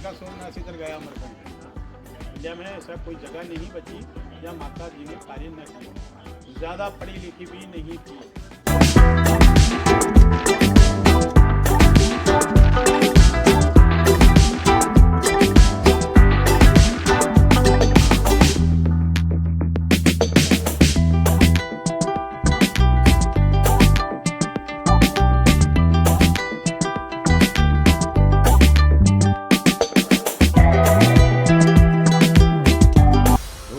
द्वारका सोमनाथ इधर गया अमरकंटक। इंडिया में ऐसा कोई जगह नहीं बची जहाँ माता जी ने कार्य न किया। ज़्यादा पढ़ी लिखी भी नहीं थी।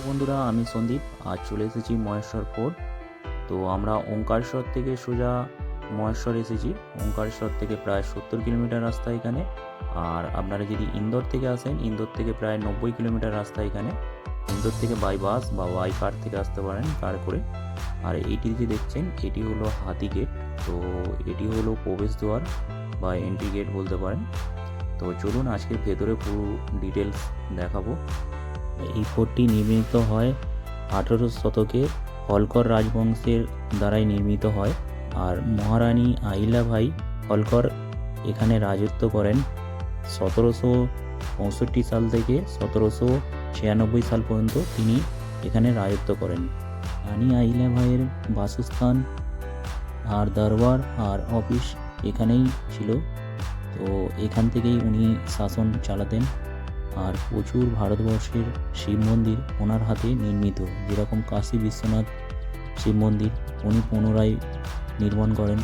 বন্ধুরা, আমি সন্দীপ। আজ চলে এসেছি মহেশ্বর ফোর্ট। তো আমরা ওঙ্কারেশ্বর থেকে সোজা মহেশ্বর এসেছি। ওঙ্কারেশ্বর থেকে প্রায় 70 কিলোমিটার রাস্তা এখানে। আর আপনারা যদি ইন্দোর থেকে আসেন, ইন্দোর থেকে প্রায় 90 কিলোমিটার রাস্তা এখানে। ইন্দোর থেকে বাই বাস বা বাই কার থেকে আসতে পারেন, কার করে। আর এইটি যে দেখছেন, এটি হলো হাতি গেট। তো এটি হলো প্রবেশদ্বার বা এন্ট্রি গেট বলতে পারেন। তো চলুন আজকে ভেতরে পুরো ডিটেলস দেখাবো। এই ফোর্টটি নির্মিত হয় 18 শতকে হলকর রাজবংশের দ্বারাই নির্মিত হয়। আর মহারানী আহিলাবাই হলকর এখানে রাজত্ব করেন 1765 সাল থেকে 1796 সাল পর্যন্ত তিনি এখানে রাজত্ব করেন। রানী আহিলাবাইয়ের বাসস্থান আর দরবার আর অফিস এখানেই ছিল। তো এখান থেকেই উনি শাসন চালাতেন। আর প্রচুর ভারতবর্ষের শিব মন্দির ওনার হাতে নির্মিত, যেরকম কাশী বিশ্বনাথ শিব মন্দির উনি পুনরায় নির্মাণ করেন।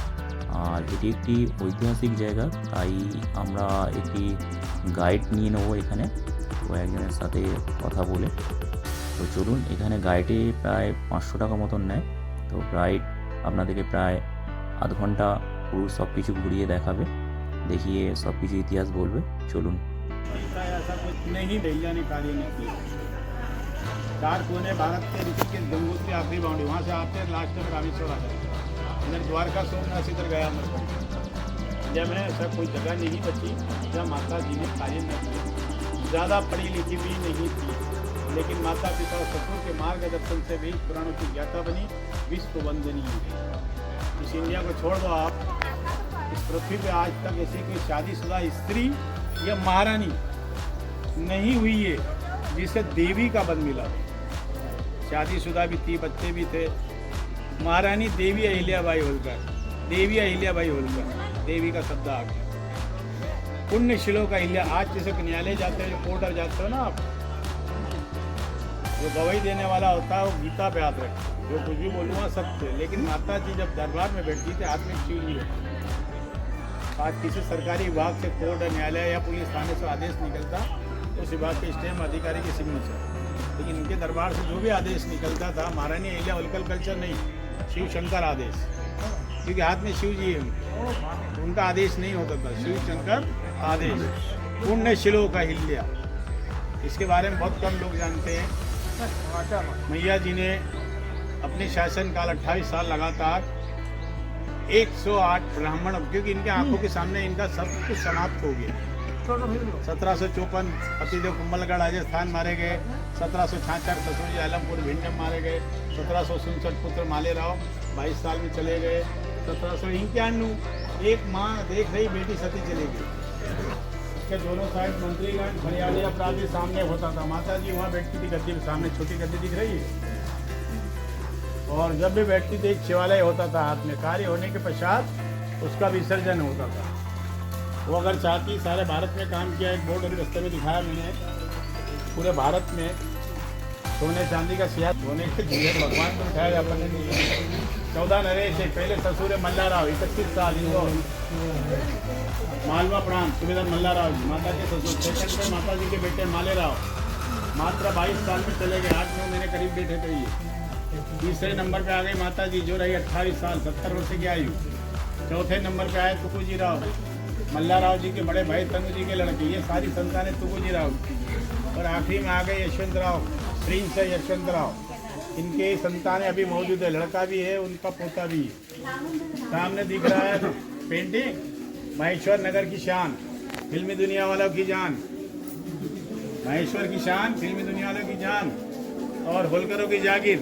আর এটি একটি ঐতিহাসিক জায়গা, তাই আমরা একটি গাইড নিয়ে নেবো এখানে, তো একজনের সাথে কথা বলে। তো চলুন, এখানে গাইডে প্রায় 500 টাকা মতন নেয়। তো গাইড আপনাদেরকে প্রায় আধ ঘন্টা পুরো সব কিছু ঘুরিয়ে দেখাবে, দেখিয়ে সব কিছু ইতিহাস বলবে। চলুন। ऐसा कुछ नहीं वैज्ञानिक कार्य नहीं किया। 4 कोने भारत के ऋषिकेश गंगोत्री आखिरी बाउंड्री, वहाँ से आते हैं लास्ट में रामेश्वर आ जाते हैं। इधर द्वारका सोमनाथ इधर गया अमरकंटक। इंडिया में ऐसा कोई जगह नहीं बची जहाँ माता जी ने कार्य न किया। ज़्यादा पढ़ी लिखी भी नहीं थी, लेकिन माता पिता और ससुर के मार्गदर्शन से भी पुराणों की ज्ञाता बनी, विश्व वंदनीय। इस इंडिया को छोड़ दो आप, इस पृथ्वी पे आज तक ऐसी कोई शादीशुदा स्त्री या महारानी नहीं हुई है जिसे देवी का पद मिला। शादीशुदा भी थी, बच्चे भी थे। महारानी देवी अहिल्याबाई होलकर, देवी अहिल्याबाई होलकर, देवी का शब्द आ गया। पुण्यशिलों का अहिल्या। आज जैसे न्यायालय जाते हो, जो कोर्ट और जाते हो ना आप, जो गवाही देने वाला होता है वो गीता पे हाथ रखे, जो कुछ भी बोलूँगा सत्य। लेकिन माता जी जब दरबार में बैठती थी, हाथ में शिव जी होती। आज किसी सरकारी विभाग से कोर्ट, न्यायालय या पुलिस थाने से आदेश निकलता तो उस विभाग के स्टैम्प अधिकारी के सिग्नेचर, लेकिन इनके दरबार से जो भी आदेश निकलता था, महारानी अहिल्या होलकर कल्चर नहीं, शिव शंकर आदेश, क्योंकि हाथ में शिव जी है, उनका आदेश नहीं होता था, शिव शंकर आदेश। पुण्यशिलों का अहिल्या, इसके बारे में बहुत कम लोग जानते हैं। मैया जी ने अपने शासनकाल 28 साल लगातार 108 ब्राह्मण, क्योंकि इनके आंखों के सामने इनका सब कुछ समाप्त हो गया। 1754 पतिदेव कुंभलगढ़ राजस्थान मारे गए। 1766 ससुरजी आलमपुर भिंडम मारे गए। 1767 पुत्र मालेराव 22 साल में चले गए। 1791 एक माँ देख रही बेटी सती चली गई। इसके दोनों साइड मंत्रीगण, फरियादी, अपराधी सामने होता था। माता जी वहाँ बैठती थी गद्दी के सामने, छोटी गद्दी दिख रही है। और जब भी बैठती थी एक शिवालय होता था हाथ में। कार्य होने के पश्चात उसका विसर्जन होता था। वो अगर चाहती, सारे भारत में काम किया, एक बोर्ड अभी रास्ते में दिखाया मैंने, पूरे भारत में सोने चांदी का सियार होने के झूले भगवान को उठाया जाता है। 14 नरेश है, पहले ससुर है मल्लाराव 31 साल इंदौर, मालवा प्रांत सुबेदार मल्लाराव जी माता के ससुर। सेकंड पे माता जी के बेटे मालेराव मात्र 22 साल में चले गए, 8-9 महीने करीब बैठे थे ये। तीसरे नंबर पे आ गई माता जी, जो रही 28 साल 70 वर्ष की आयु। चौथे नंबर पे आए तुकुजी राव, मल्लाराव जी के बड़े भाई तंगू जी के लड़के। ये सारी संतानें तुकुजी राव। और आखिरी में आ गए यशवंत राव, प्रिंस है यशवंत राव। इनके संतानें अभी मौजूद है, लड़का भी है, उनका पोता भी है। सामने दिख रहा है पेंटिंग, महेश्वर नगर की शान, फिल्मी दुनिया वालों की जान। महेश्वर की शान, फिल्मी दुनिया वालों की जान। और होलकरों की जागीर।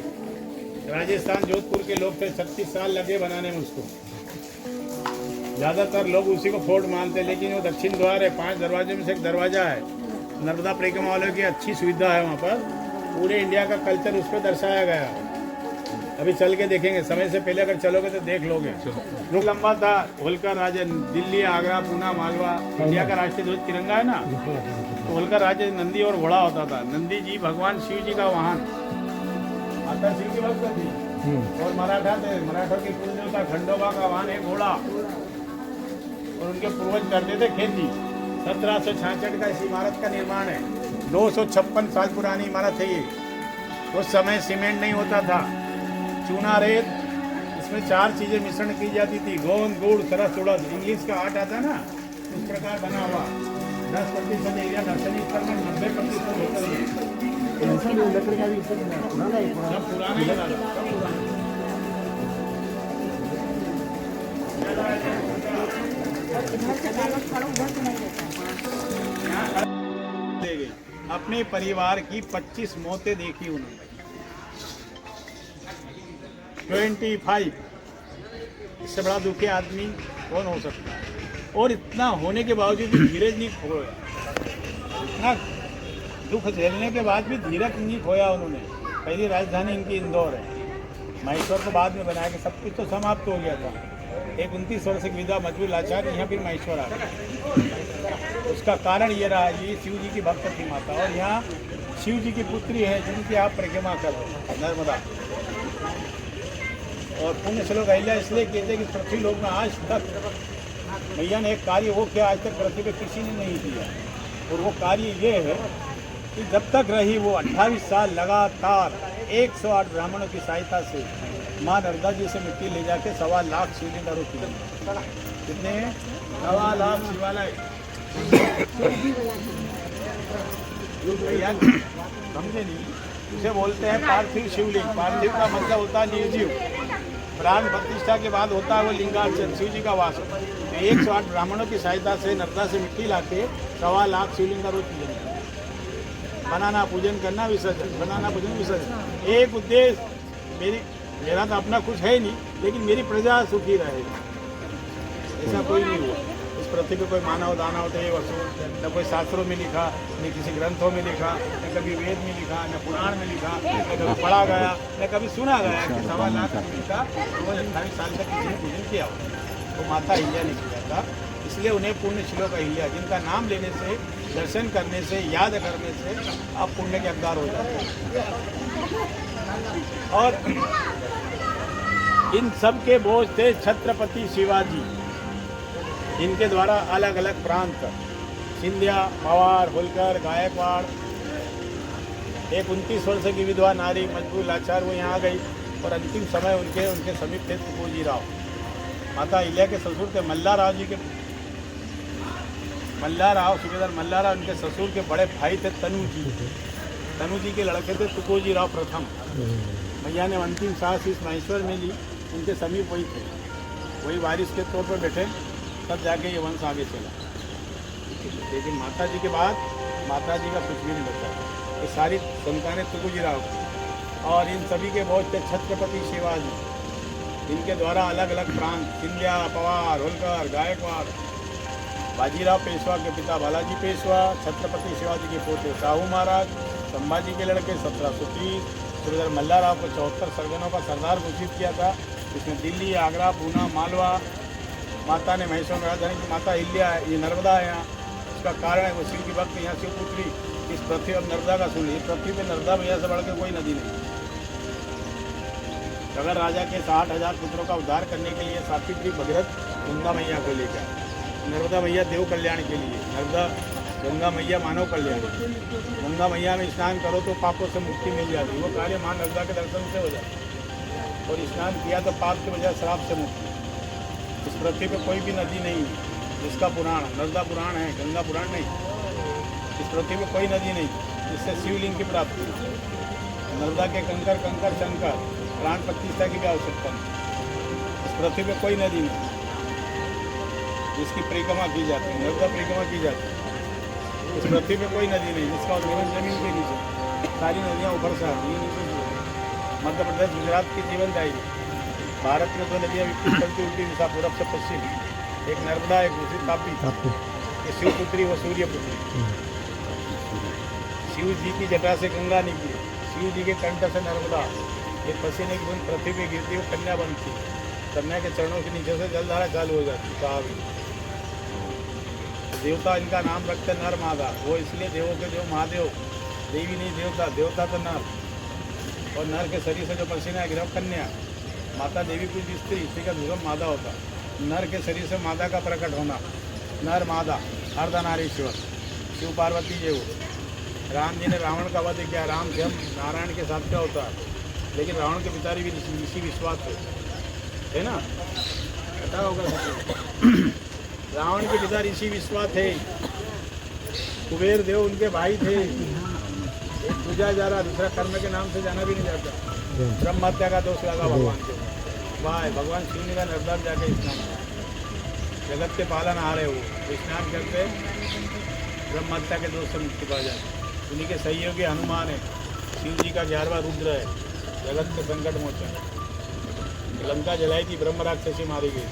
राजस्थान जोधपुर के लोग थे, 36 साल लगे बनाने में उसको। ज़्यादातर लोग उसी को फोर्ट मानते हैं, लेकिन वो दक्षिण द्वार है, 5 दरवाजे में से एक दरवाज़ा है। नर्मदा परिक्रमा वालों की अच्छी सुविधा है वहाँ पर। पूरे इंडिया का कल्चर उस पर दर्शाया गया है। अभी चल के देखेंगे, समय से पहले अगर चलोगे तो देख लोगे। रुख लंबा था, होलकर राज्य, दिल्ली, आगरा, पूना, मालवा। इंडिया का राष्ट्रीय ध्वज तिरंगा है ना, तो होलकर राज्य नंदी और घोड़ा होता था। नंदी जी भगवान शिव जी का वाहन, माता शिव की भक्त थी। और मराठा थे, मराठों की कुल देवता खंडोबा का वाहन है घोड़ा। और उनके पूर्वज करते थे खेती। 1766 का इस इमारत का निर्माण है। 256 साल पुरानी इमारत है ये। उस समय सीमेंट नहीं होता था, चूना रेत, इसमें 4 चीजें मिश्रण की जाती थी, गोंद, गुड़, सरस, उड़द। इंग्लिश का आर्ट आता है ना, उस प्रकार बना हुआ। 10% एरिया दर्शनीय स्थल में, 90% होटल में। लकड़ी का भी पुराना है, सब पुराना ही है, सब पुराना। ले गई। अपने परिवार की 25 मौतें देखी उन्होंने। 25, इससे बड़ा दुखी आदमी कौन हो सकता है। और इतना होने के बावजूद भी धीरज नहीं खोया। इतना दुख झेलने के बाद भी धीरज नहीं खोया उन्होंने। पहली राजधानी इनकी इंदौर है, महेश्वर को बाद में बनाया कि सब कुछ तो समाप्त हो गया था। एक 29 वर्ष की विधवा मजबूर लाचार यहाँ फिर महेश्वर आ गया। उसका कारण ये रहा, ये शिव जी की भक्त थी माता, और यहाँ शिव जी की पुत्री है जिनकी आप परिक्रमा कर रहे नर्मदा। और पुण्य श्लोक अहिल्या इसलिए कहते कि पृथ्वी लोक में आज तक मैया ने एक कार्य वो किया, आज तक पृथ्वी पे किसी ने नहीं किया। और वो कार्य ये है कि जब तक रही वो 28 साल लगातार 108 ब्राह्मणों की सहायता से माँ नर्मदा जी से मिट्टी ले जाके 1.25 लाख शिवलिंग की। कितने 1.25 लाख शिवालय समझे नहीं। उसे बोलते हैं पार्थिव शिवलिंग। पार्थिव का मतलब होता है निर्जीव। प्राण प्रतिष्ठा के बाद होता है वो लिंगार्चन, शिव जी का वास। तो 108 ब्राह्मणों की सहायता से नर्मदा से मिट्टी लाके 1.25 लाख शिवलिंग का रोज पूजन करना, बनाना, पूजन करना, विसर्जन, बनाना, पूजन, विसर्जन। एक उद्देश्य, मेरा तो अपना कुछ है नहीं, लेकिन मेरी प्रजा सुखी रहे। ऐसा कोई नहीं हुआ इस पृथ्वी पे। कोई मानव दानव थे वसु, न कोई शास्त्रों में लिखा, न किसी ग्रंथों में लिखा, न कभी वेद में लिखा, न पुराण में लिखा, न कभी पढ़ा गया, न कभी सुना गया कि 1.25 लाख का रोज 28 साल तक किसी ने पूजन किया हो। तो माता अहिल्या ने किया था, इसलिए उन्हें पुण्य श्लोक अहिल्या, जिनका नाम लेने से, दर्शन करने से, याद करने से आप पुण्य के हकदार हो जाते हैं। और इन सब के बोझ थे छत्रपति शिवाजी। इनके द्वारा अलग अलग प्रांत, सिंधिया, पवार, होलकर, गायकवाड़। एक 29 वर्ष की विधवा नारी मजबूर लाचार वो यहाँ आ गई। और अंतिम समय उनके समीप थे तुकोजी राव। माता अहिल्या के ससुर थे मल्लाराव जी के, मल्लाराव, सूबेदार मल्लाराव उनके ससुर के बड़े भाई थे तनु जी। तनु जी के लड़के थे तुकोजी राव प्रथम। मैया ने अंतिम सांस इस महेश्वर में ली, उनके समीप वही थे, वही वारिस के तौर पर बैठे, तब जाके ये वंश आगे चला। लेकिन माता जी के बाद माता जी का कुछ भी नहीं बचा। ये सारी संतानें तुकोजी राव की। और इन सभी के बहुत थे छत्रपति शिवाजी, इनके द्वारा अलग अलग प्रांत, सिंधिया, पवार, होलकर, गायकवाड़। बाजीराव पेशवा के पिता बालाजी पेशवा, छत्रपति शिवाजी के पोते साहू महाराज, संभाजी के लड़के 1730। सूबेदार मल्लाराव को 74 सरगनों का सरदार घोषित किया था। इसमें दिल्ली, आगरा, पूना, मालवा। माता ने महेश्वर में राजधानी की माता अहिल्या है, ये नर्मदा है यहाँ। उसका कारण है वो शिव की भक्त, यहाँ शिवपुत्री। इस पृथ्वी अब नर्मदा का सुन, इस पृथ्वी में नर्मदा मैया से बढ़ के कोई नदी नहीं। अगर राजा के 60,000 पुत्रों का उद्धार करने के लिए सात्वित्री भगीरथ गंगा मैया को लेकर, नर्मदा मैया देव कल्याण के लिए, नर्मदा गंगा मैया मानव कल्याण। गंगा मैया में स्नान करो तो पापों से मुक्ति मिल जाती है। वो कार्य माँ नर्मदा के दर्शन से हो जाता है। और स्नान किया तो पाप के बजाय श्राप से मुक्ति। इस पृथ्वी पे कोई भी नदी नहीं है जिसका पुराण, नर्मदा पुराण है, गंगा पुराण नहीं। इस पृथ्वी में कोई नदी नहीं जिससे शिवलिंग की प्राप्ति। नर्मदा के कंकर कंकर शंकर, प्राण प्रतिष्ठा की भी आवश्यकता नहीं। इस पृथ्वी पे कोई नदी नहीं जिसकी परिक्रमा की जाती है, नर्मदा परिक्रमा की जाती है। इस पृथ्वी पे कोई नदी नहीं जिसका उद्गम जमीन के नीचे। सारी नदियाँ ऊपर से आती हैं, नीचे से। मध्य प्रदेश, गुजरात की जीवन दायी। भारत में 2 नदियाँ विकसित चलती उल्टी दिशा, पूरब से पश्चिम। एक नर्मदा, एक दूसरी तापी। ये शिवपुत्री व सूर्यपुत्री। शिव जी की जटा से गंगा निकली, शिव जी के कंठ से नर्मदा, ये पसीने की बूंद पृथ्वी पे गिरती है, वो कन्या बनती है, कन्या के चरणों के नीचे से जलधारा चालू हो जाती है। कहा देवता इनका नाम रखते नर मादा, वो इसलिए देवों के देव महादेव, देवी नहीं देवता, देवता तो नर, और नर के शरीर से जो पसीना गिरा कन्या, माता देवी कुछ स्त्री, स्त्री का दूसरा मादा होता, नर के शरीर से मादा का प्रकट होना, नर मादा अर्धनारीश्वर, शिव पार्वती जी वो। राम जी ने रावण का वध किया, राम जन्म नारायण के साथ क्या होता है, लेकिन रावण के पिताजी भी ऋषि विश्वास थे, है ना, पता होगा सबको। रावण के पिता ऋषि विश्वास थे, कुबेर देव उनके भाई थे, एक पूजा जा रहा, दूसरा कर्म के नाम से जाना भी नहीं जाता, ब्रह्म हत्या का दोष लगा भगवान के, वाह भगवान शिव ने का निर्धार जाके स्नान, जगत के पालन आ रहे वो स्नान करके ब्रह्म हत्या के दोष से मुक्ति पा जाए। उन्हीं के सहयोगी हनुमान है, शिव जी का 11वां रुद्र है, जगत के संकट मोचन, लंका जलाई थी, ब्रह्म राक्षसी मारी गई,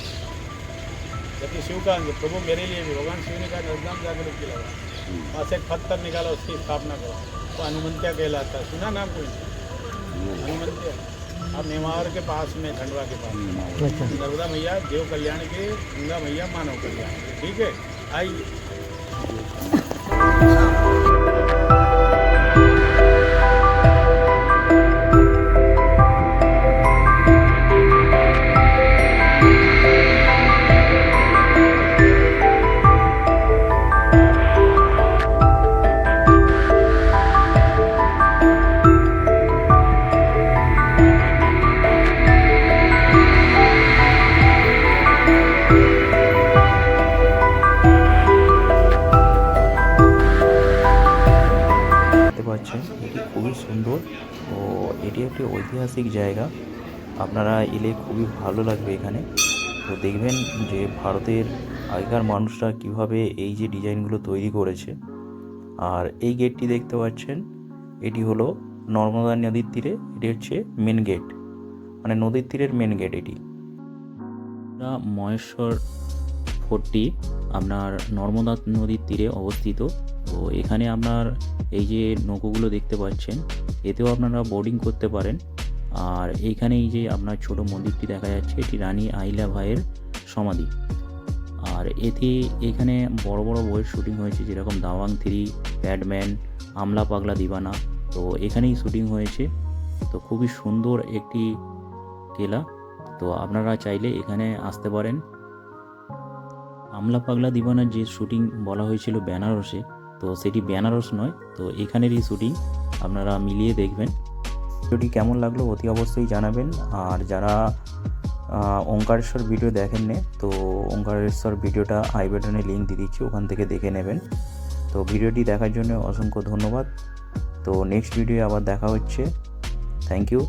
जबकि शिव का प्रभु मेरे लिए भी, भगवान शिव ने कहा निर्दाम जाकर रुक लगा, वहाँ से एक पत्थर निकाला, उसकी स्थापना करो, तो हनुमंत्या कहलाता है, सुना नाम कोई? हनुमंत्या, अब नेमावर के पास में, खंडवा के पास, नर्मदा मैया देव कल्याण के, गंगा मैया मानव कल्याण के, ठीक है। आइए পাচ্ছেন এটি খুবই সুন্দর ও এটি একটি ঐতিহাসিক জায়গা, আপনারা এলে খুবই ভালো লাগবে এখানে। তো দেখবেন যে ভারতের আগেকার মানুষরা কিভাবে এই যে ডিজাইনগুলো তৈরি করেছে। আর এই গেটটি দেখতে পাচ্ছেন, এটি হলো নর্মদা নদীর তীরে, এটি হচ্ছে মেন গেট, মানে নদীর তীরের মেন গেট এটি। মহেশ্বর ফোর্টটি আপনার নর্মদা নদীর তীরে অবস্থিত। তো এখানে আপনার এই যে নৌকোগুলো দেখতে পাচ্ছেন, এতেও আপনারা বোটিং করতে পারেন। আর এইখানে এই যে আপনার ছোট মন্দিরটি দেখা যাচ্ছে, এটি রানী আইলাভাইয়ের সমাধি। আর এখানে বড় বড় বইয়ের শুটিং হয়েছে, যেরকম দাওয়াং 3, প্যাডম্যান, আমলা পাগলা দিবানা, তো এখানেই শুটিং হয়েছে। তো খুবই সুন্দর একটি কেলা, তো আপনারা চাইলে এখানে আসতে পারেন। আমলা পাগলা দিবানার যে শুটিং বলা হয়েছিল বেনারসে, তো সেটি বেনারস নয়, তো এখানেরই শুটিং, আপনারা মিলিয়ে দেখবেন। ভিডিওটি কেমন লাগলো অতি অবশ্যই জানাবেন। আর যারা ওঙ্কারেশ্বর ভিডিও দেখেন নে, তো ওঙ্কারেশ্বর ভিডিওটা আই বাটনে লিঙ্ক দিয়ে দিচ্ছি, ওখান থেকে দেখে নেবেন। তো ভিডিওটি দেখার জন্য অসংখ্য ধন্যবাদ। তো নেক্সট ভিডিও আবার দেখা হচ্ছে। Thank you.